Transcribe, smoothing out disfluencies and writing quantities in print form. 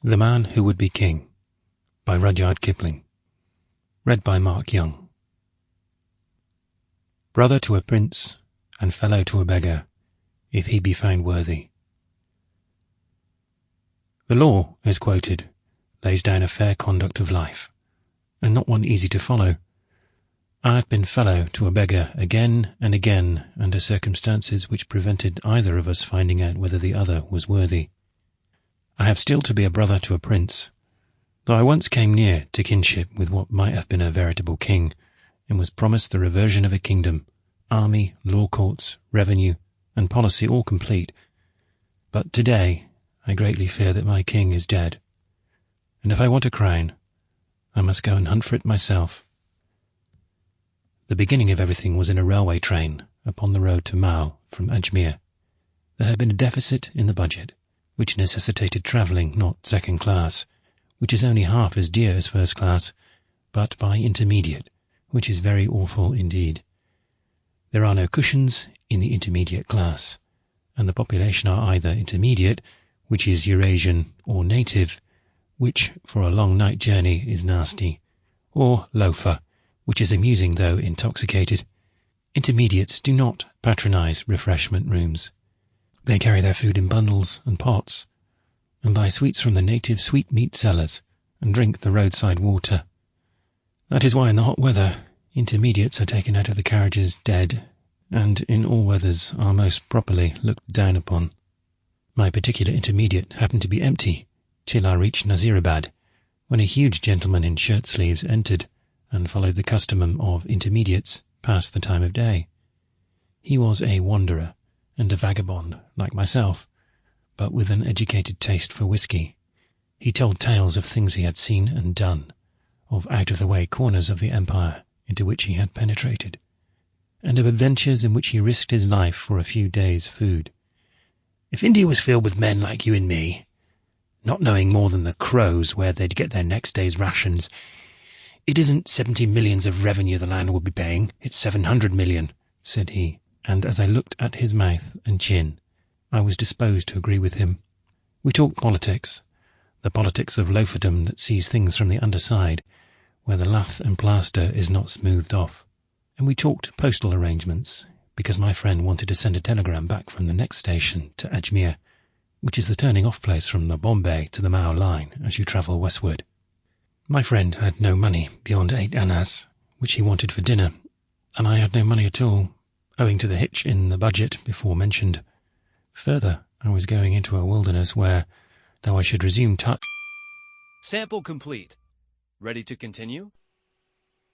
The Man Who Would Be King by Rudyard Kipling. Read by Mark Young. Brother to a prince, and fellow to a beggar, if he be found worthy. The law, as quoted, lays down a fair conduct of life, and not one easy to follow. I have been fellow to a beggar again and again under circumstances which prevented either of us finding out whether the other was worthy. I have still to be a brother to a prince, though I once came near to kinship with what might have been a veritable king, and was promised the reversion of a kingdom, army, law courts, revenue, and policy all complete. But today I greatly fear that my king is dead, and if I want a crown, I must go and hunt for it myself. The beginning of everything was in a railway train upon the road to Mao from Ajmer. There had been a deficit in the budget, which necessitated travelling not second class, which is only half as dear as first class, but by intermediate, which is very awful indeed. There are no cushions in the intermediate class, and the population are either intermediate, which is Eurasian, or native, which for a long night journey is nasty, or loafer, which is amusing though intoxicated. Intermediates do not patronize refreshment rooms. They carry their food in bundles and pots, and buy sweets from the native sweetmeat sellers, and drink the roadside water. That is why in the hot weather intermediates are taken out of the carriages dead, and in all weathers are most properly looked down upon. My particular intermediate happened to be empty till I reached Nazirabad, when a huge gentleman in shirt-sleeves entered, and followed the custom of intermediates past the time of day. He was a wanderer and a vagabond like myself, but with an educated taste for whisky. He told tales of things he had seen and done, of out-of-the-way corners of the empire into which he had penetrated, and of adventures in which he risked his life for a few days' food. If India was filled with men like you and me, not knowing more than the crows where they'd get their next day's rations, it isn't 70 millions of revenue the land would be paying, it's 700 million, said he, and as I looked at his mouth and chin, I was disposed to agree with him. We talked politics, the politics of loaferdom that sees things from the underside, where the lath and plaster is not smoothed off. And we talked postal arrangements, because my friend wanted to send a telegram back from the next station to Ajmer, which is the turning-off place from the Bombay to the Mao line as you travel westward. My friend had no money beyond 8 annas, which he wanted for dinner, and I had no money at all, owing to the hitch in the budget before mentioned. Further, I was going into a wilderness where, though I should resume touch... Sample complete. Ready to continue?